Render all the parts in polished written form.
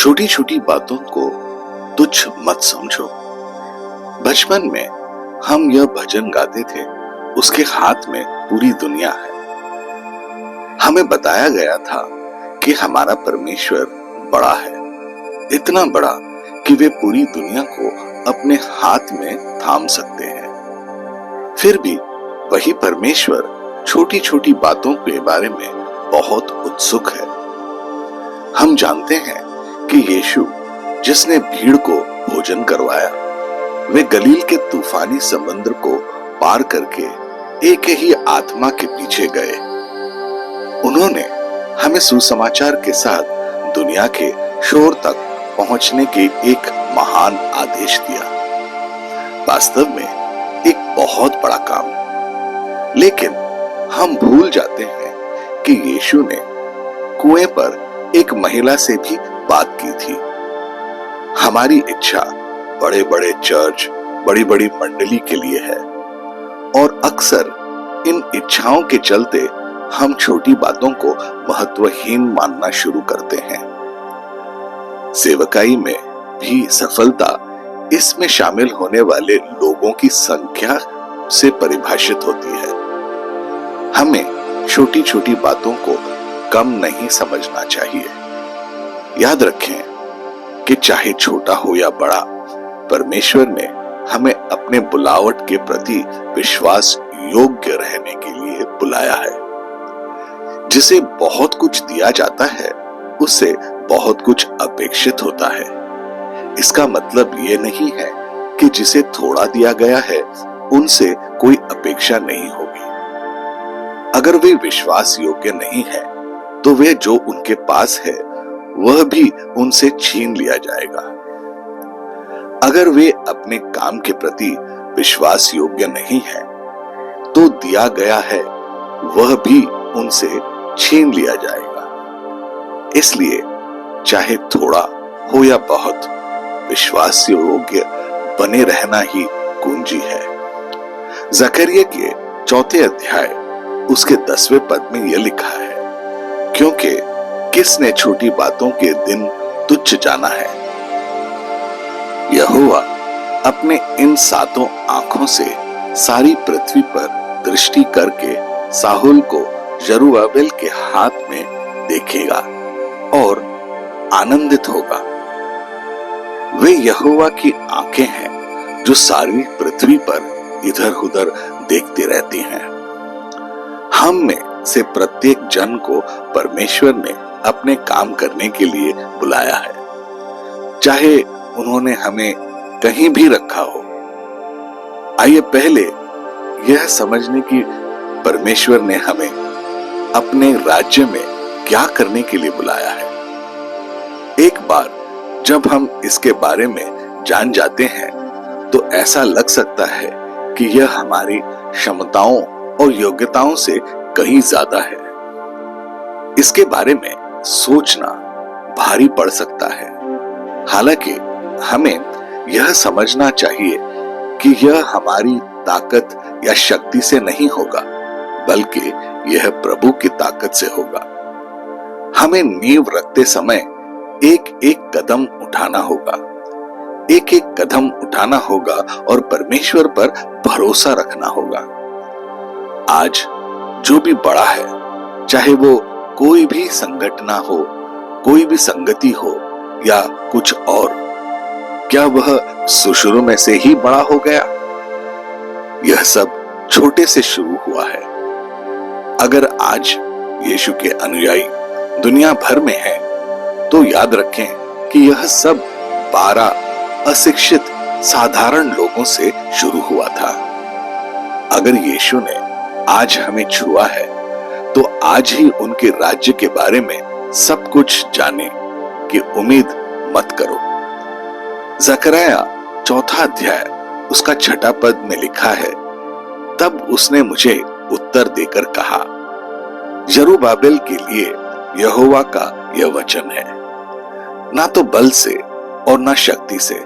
छोटी छोटी बातों को तुच्छ मत समझो। बचपन में हम यह भजन गाते थे, उसके हाथ में पूरी दुनिया है। हमें बताया गया था कि हमारा परमेश्वर बड़ा है, इतना बड़ा कि वे पूरी दुनिया को अपने हाथ में थाम सकते हैं। फिर भी वही परमेश्वर छोटी छोटी बातों के बारे में बहुत उत्सुक है। हम जानते हैं कि यीशु जिसने भीड़ को भोजन करवाया, वे गलील के तूफानी समुद्र को पार करके एक ही आत्मा के पीछे गए। उन्होंने हमें सुसमाचार के साथ दुनिया के शोर तक पहुंचने के एक महान आदेश दिया। वास्तव में एक बहुत बड़ा काम, लेकिन हम भूल जाते हैं कि यीशु ने कुएं पर एक महिला से भी बात की थी। हमारी इच्छा बड़े बड़े चर्च, बड़ी बड़ी मंडली के लिए है, और अक्सर इन इच्छाओं के चलते हम छोटी बातों को महत्वहीन मानना शुरू करते हैं। सेवकाई में भी सफलता इसमें शामिल होने वाले लोगों की संख्या से परिभाषित होती है। हमें छोटी छोटी बातों को कम नहीं समझना चाहिए। याद रखें कि चाहे छोटा हो या बड़ा, परमेश्वर ने हमें अपने बुलावट के प्रति विश्वास योग्य रहने के लिए बुलाया है। जिसे बहुत कुछ दिया जाता है, उससे बहुत कुछ अपेक्षित होता है। इसका मतलब ये नहीं है कि जिसे थोड़ा दिया गया है, उनसे कोई अपेक्षा नहीं होगी। अगर वे विश्वास योग्य नहीं है, तो वे जो उनके पास है वह भी उनसे छीन लिया जाएगा। अगर वे अपने काम के प्रति विश्वास योग्य नहीं है, तो दिया गया है वह भी उनसे छीन लिया जाएगा। इसलिए चाहे थोड़ा हो या बहुत, विश्वास योग्य बने रहना ही कुंजी है। जकरिया के 4 अध्याय उसके 10वें पद में यह लिखा है, क्योंकि किसने छोटी बातों के दिन तुच्छ जाना है। यहोवा अपने इन 7 आंखों से सारी पृथ्वी पर दृष्टि करके साहुल को जरुब्बाबेल के हाथ में देखेगा और आनंदित होगा। वे यहोवा की आंखें हैं जो सारी पृथ्वी पर इधर उधर देखते रहती हैं। हम में से प्रत्येक जन को परमेश्वर ने अपने काम करने के लिए बुलाया है, चाहे उन्होंने हमें कहीं भी रखा हो। आइए पहले यह समझने की परमेश्वर ने हमें अपने राज्य में क्या करने के लिए बुलाया है। एक बार जब हम इसके बारे में जान जाते हैं, तो ऐसा लग सकता है कि यह हमारी क्षमताओं और योग्यताओं से कहीं ज्यादा है। इसके बारे में सोचना भारी पड़ सकता है। हालांकि हमें यह समझना चाहिए कि यह हमारी ताकत या शक्ति से नहीं होगा, बल्कि यह प्रभु की ताकत से होगा। हमें नींव रखते समय एक एक कदम उठाना होगा, एक एक कदम उठाना होगा और परमेश्वर पर भरोसा रखना होगा। आज जो भी बड़ा है, चाहे वो कोई भी संगठन हो, कोई भी संगति हो या कुछ और, क्या वह शुरू में से ही बड़ा हो गया? यह सब छोटे से शुरू हुआ है। अगर आज यीशु के अनुयायी दुनिया भर में हैं, तो याद रखें कि यह सब 12 अशिक्षित साधारण लोगों से शुरू हुआ था। अगर यीशु ने आज हमें छुआ है, तो आज ही उनके राज्य के बारे में सब कुछ जाने की उम्मीद मत करो। जकरिया 4 अध्याय उसका 6 पद में लिखा है, तब उसने मुझे उत्तर देकर कहा, जरुब्बाबेल के लिए यहोवा का यह वचन है, ना तो बल से और ना शक्ति से,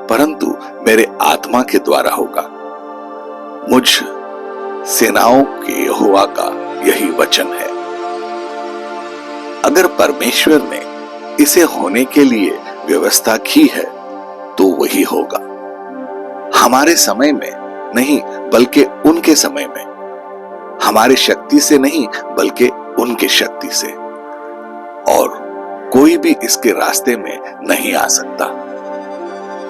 परंतु मेरे आत्मा के द्वारा होगा। मुझ सेनाओं के यहोवा का यही वचन है। अगर परमेश्वर ने इसे होने के लिए व्यवस्था की है तो वही होगा। हमारे समय में नहीं बल्कि उनके समय में, हमारे शक्ति से नहीं बल्कि उनके शक्ति से, और कोई भी इसके रास्ते में नहीं आ सकता।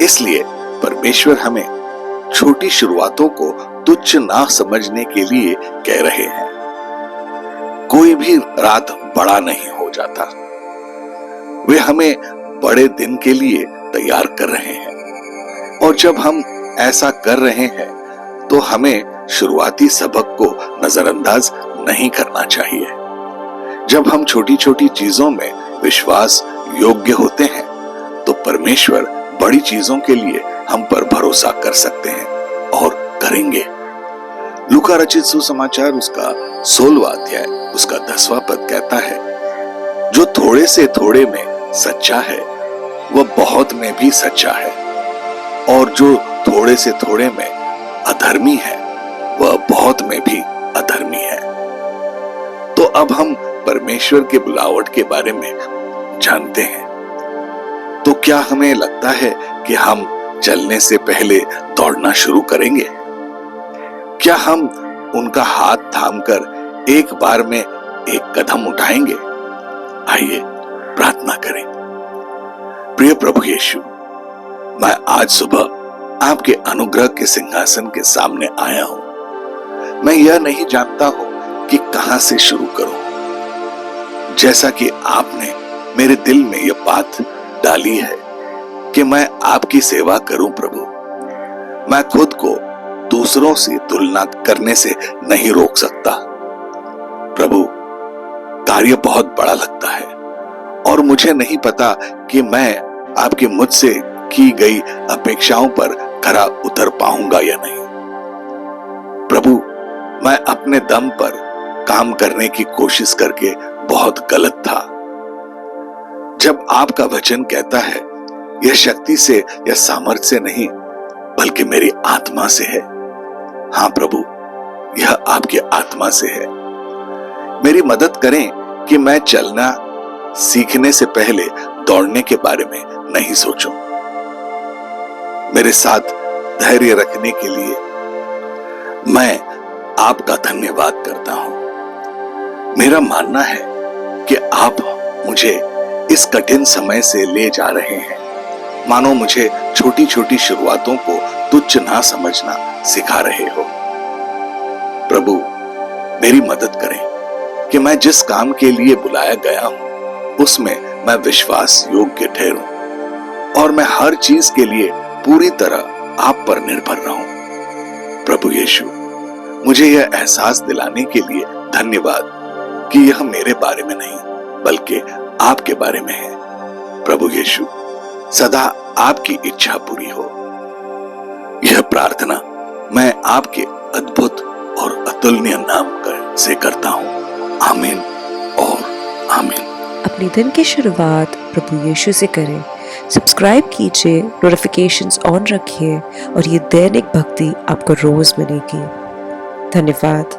इसलिए परमेश्वर हमें छोटी शुरुआतों को तुच्छ ना समझने के लिए कह रहे हैं। कोई भी रात बड़ा नहीं हो जाता, वे हमें बड़े दिन के लिए तैयार कर रहे हैं। और जब हम ऐसा कर रहे हैं तो हमें शुरुआती सबक को नजरअंदाज नहीं करना चाहिए। जब हम छोटी छोटी चीजों में विश्वास योग्य होते हैं तो परमेश्वर बड़ी चीजों के लिए हम पर भरोसा कर सकते हैं और करेंगे। लूका रचित सुसमाचार उसका 16वां अध्याय उसका 10वां पद कहता है, जो थोड़े से थोड़े में सच्चा है वह बहुत में भी सच्चा है, और जो थोड़े से थोड़े में अधर्मी है वह बहुत में भी अधर्मी है। तो अब हम परमेश्वर के बुलावट के बारे में जानते हैं। तो क्या हमें लगता है कि हम चलने से पहले दौड़ना शुरू करेंगे? क्या हम उनका हाथ थामकर एक बार में एक कदम उठाएंगे? आइए प्रार्थना करें। प्रिय प्रभु यीशु, मैं आज सुबह आपके अनुग्रह के सिंहासन के सामने आया हूं। मैं यह नहीं जानता हूं कि कहां से शुरू करूं। जैसा कि आपने मेरे दिल में यह बात डाली है कि मैं आपकी सेवा करूं प्रभु, मैं खुद को दूसरों से तुलना करने से नहीं रोक सकता। प्रभु, कार्य बहुत बड़ा लगता है और मुझे नहीं पता कि मैं आपकी मुझसे की गई अपेक्षाओं पर खरा उतर पाऊंगा या नहीं। प्रभु, मैं अपने दम पर काम करने की कोशिश करके बहुत गलत था। जब आपका वचन कहता है यह शक्ति से या सामर्थ्य से नहीं बल्कि मेरी आत्मा से है, हाँ प्रभु, यह आपकी आत्मा से है। मेरी मदद करें कि मैं चलना सीखने से पहले दौड़ने के बारे में नहीं सोचूं। मेरे साथ धैर्य रखने के लिए मैं आपका धन्यवाद करता हूं। मेरा मानना है कि आप मुझे इस कठिन समय से ले जा रहे हैं, मानो मुझे छोटी छोटी शुरुआतों को तुच्छ ना समझना सिखा रहे हो। प्रभु, मेरी मदद करें कि मैं जिस काम के लिए बुलाया गया हूं उसमें मैं विश्वास योग्य ठहरूं और मैं हर चीज के लिए पूरी तरह आप पर निर्भर रहूं। प्रभु यीशु, मुझे यह एहसास दिलाने के लिए धन्यवाद कि यह मेरे बारे में नहीं बल्कि आपके बारे में है। प्रभु यीशु, सदा आपकी इच्छा पूरी हो। यह प्रार्थना मैं आपके अद्भुत और अतुलनीय नाम से करता हूं। आमीन और आमीन। अपने दिन की शुरुआत प्रभु यीशु से करें। सब्सक्राइब कीजिए, नोटिफिकेशंस ऑन रखिए और ये दैनिक भक्ति आपको रोज मिलेगी। धन्यवाद।